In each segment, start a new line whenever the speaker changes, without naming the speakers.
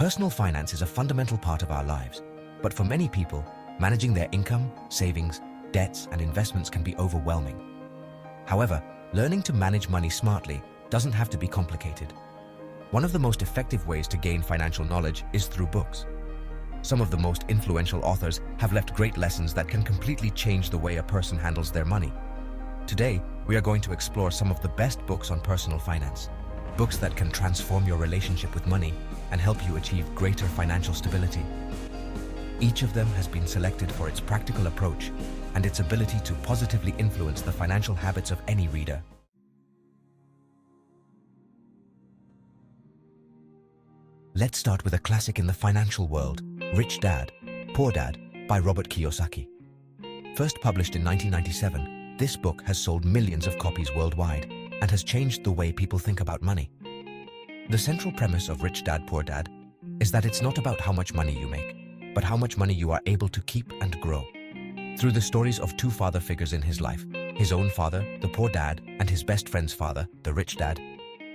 Personal finance is a fundamental part of our lives, but for many people, managing their income, savings, debts, and investments can be overwhelming. However, learning to manage money smartly doesn't have to be complicated. One of the most effective ways to gain financial knowledge is through books. Some of the most influential authors have left great lessons that can completely change the way a person handles their money. Today, we are going to explore some of the best books on personal finance. Books that can transform your relationship with money and help you achieve greater financial stability. Each of them has been selected for its practical approach and its ability to positively influence the financial habits of any reader. Let's start with a classic in the financial world, Rich Dad, Poor Dad by Robert Kiyosaki. First published in 1997, this book has sold millions of copies worldwide and has changed the way people think about money. The central premise of Rich Dad, Poor Dad is that it's not about how much money you make, but how much money you are able to keep and grow. Through the stories of two father figures in his life, his own father, the poor dad, and his best friend's father, the rich dad,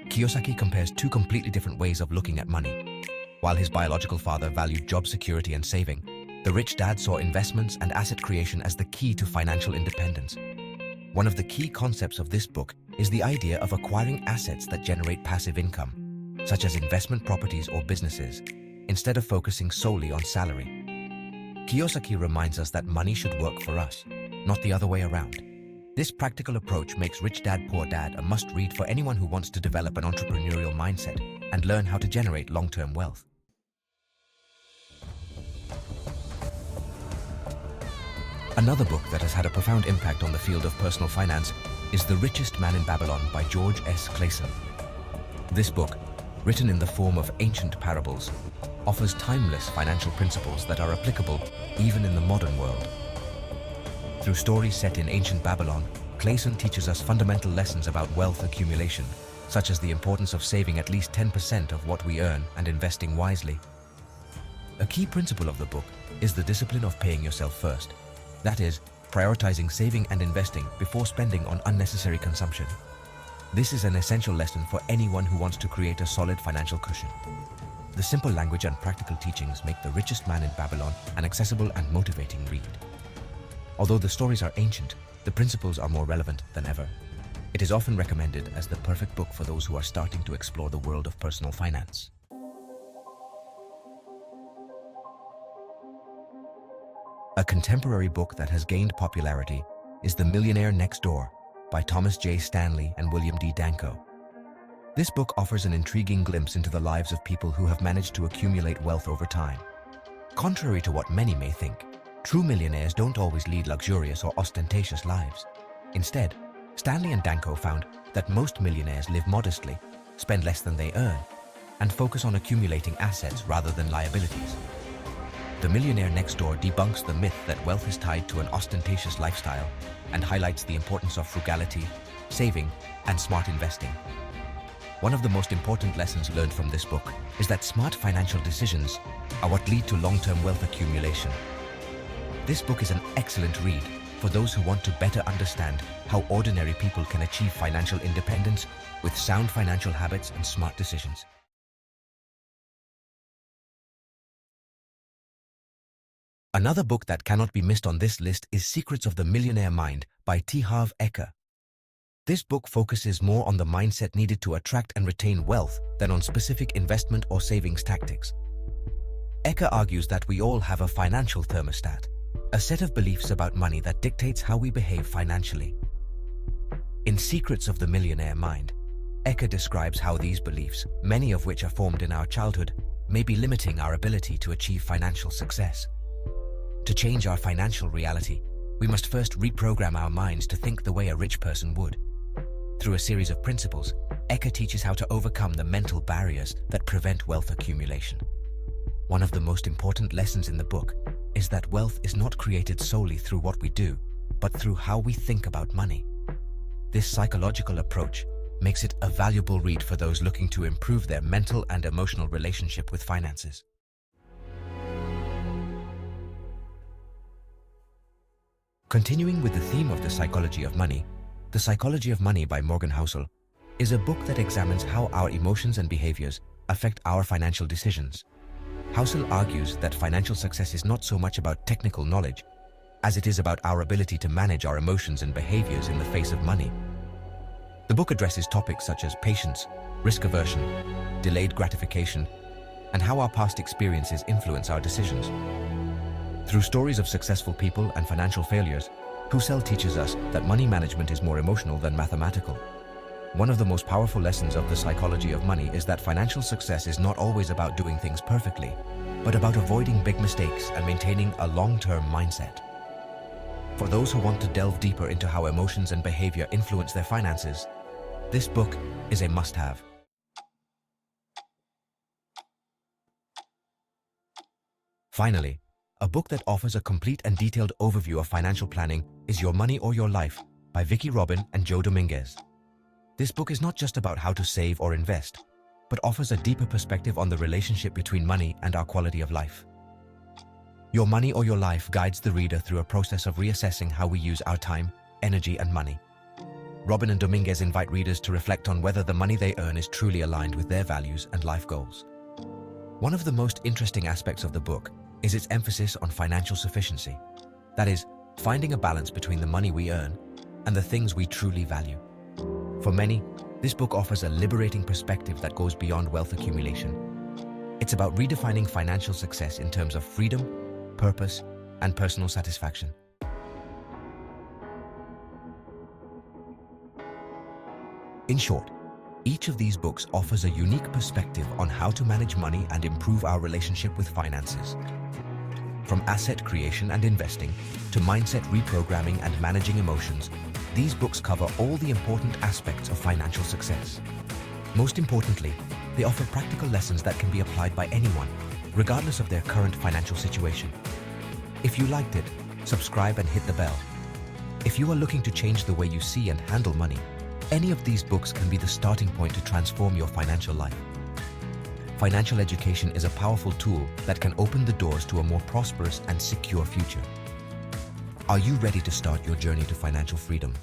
Kiyosaki compares two completely different ways of looking at money. While his biological father valued job security and saving, the rich dad saw investments and asset creation as the key to financial independence. One of the key concepts of this book is the idea of acquiring assets that generate passive income, such as investment properties or businesses, instead of focusing solely on salary. Kiyosaki reminds us that money should work for us, not the other way around. This practical approach makes Rich Dad, Poor Dad a must-read for anyone who wants to develop an entrepreneurial mindset and learn how to generate long-term wealth. Another book that has had a profound impact on the field of personal finance is The Richest Man in Babylon by George S. Clason. This book, written in the form of ancient parables, offers timeless financial principles that are applicable even in the modern world. Through stories set in ancient Babylon, Clason teaches us fundamental lessons about wealth accumulation, such as the importance of saving at least 10% of what we earn and investing wisely. A key principle of the book is the discipline of paying yourself first. That is, prioritizing saving and investing before spending on unnecessary consumption. This is an essential lesson for anyone who wants to create a solid financial cushion. The simple language and practical teachings make The Richest Man in Babylon an accessible and motivating read. Although the stories are ancient, the principles are more relevant than ever. It is often recommended as the perfect book for those who are starting to explore the world of personal finance. A contemporary book that has gained popularity is The Millionaire Next Door by Thomas J. Stanley and William D. Danko. This book offers an intriguing glimpse into the lives of people who have managed to accumulate wealth over time. Contrary to what many may think, true millionaires don't always lead luxurious or ostentatious lives. Instead, Stanley and Danko found that most millionaires live modestly, spend less than they earn, and focus on accumulating assets rather than liabilities. The Millionaire Next Door debunks the myth that wealth is tied to an ostentatious lifestyle and highlights the importance of frugality, saving, and smart investing. One of the most important lessons learned from this book is that smart financial decisions are what lead to long-term wealth accumulation. This book is an excellent read for those who want to better understand how ordinary people can achieve financial independence with sound financial habits and smart decisions. Another book that cannot be missed on this list is Secrets of the Millionaire Mind by T. Harv Eker. This book focuses more on the mindset needed to attract and retain wealth than on specific investment or savings tactics. Eker argues that we all have a financial thermostat, a set of beliefs about money that dictates how we behave financially. In Secrets of the Millionaire Mind, Eker describes how these beliefs, many of which are formed in our childhood, may be limiting our ability to achieve financial success. To change our financial reality, we must first reprogram our minds to think the way a rich person would. Through a series of principles, Eker teaches how to overcome the mental barriers that prevent wealth accumulation. One of the most important lessons in the book is that wealth is not created solely through what we do, but through how we think about money. This psychological approach makes it a valuable read for those looking to improve their mental and emotional relationship with finances. Continuing with the theme of the psychology of money, The Psychology of Money by Morgan Housel is a book that examines how our emotions and behaviors affect our financial decisions. Housel argues that financial success is not so much about technical knowledge as it is about our ability to manage our emotions and behaviors in the face of money. The book addresses topics such as patience, risk aversion, delayed gratification, and how our past experiences influence our decisions. Through stories of successful people and financial failures, Housel teaches us that money management is more emotional than mathematical. One of the most powerful lessons of the psychology of money is that financial success is not always about doing things perfectly, but about avoiding big mistakes and maintaining a long-term mindset. For those who want to delve deeper into how emotions and behavior influence their finances, this book is a must-have. Finally, a book that offers a complete and detailed overview of financial planning is Your Money or Your Life by Vicky Robin and Joe Dominguez. This book is not just about how to save or invest, but offers a deeper perspective on the relationship between money and our quality of life. Your Money or Your Life guides the reader through a process of reassessing how we use our time, energy, and money. Robin and Dominguez invite readers to reflect on whether the money they earn is truly aligned with their values and life goals. One of the most interesting aspects of the book is its emphasis on financial sufficiency. That is, finding a balance between the money we earn and the things we truly value. For many, this book offers a liberating perspective that goes beyond wealth accumulation. It's about redefining financial success in terms of freedom, purpose, and personal satisfaction. In short, each of these books offers a unique perspective on how to manage money and improve our relationship with finances. From asset creation and investing to mindset reprogramming and managing emotions, these books cover all the important aspects of financial success. Most importantly, they offer practical lessons that can be applied by anyone, regardless of their current financial situation. If you liked it, subscribe and hit the bell. If you are looking to change the way you see and handle money, any of these books can be the starting point to transform your financial life. Financial education is a powerful tool that can open the doors to a more prosperous and secure future. Are you ready to start your journey to financial freedom?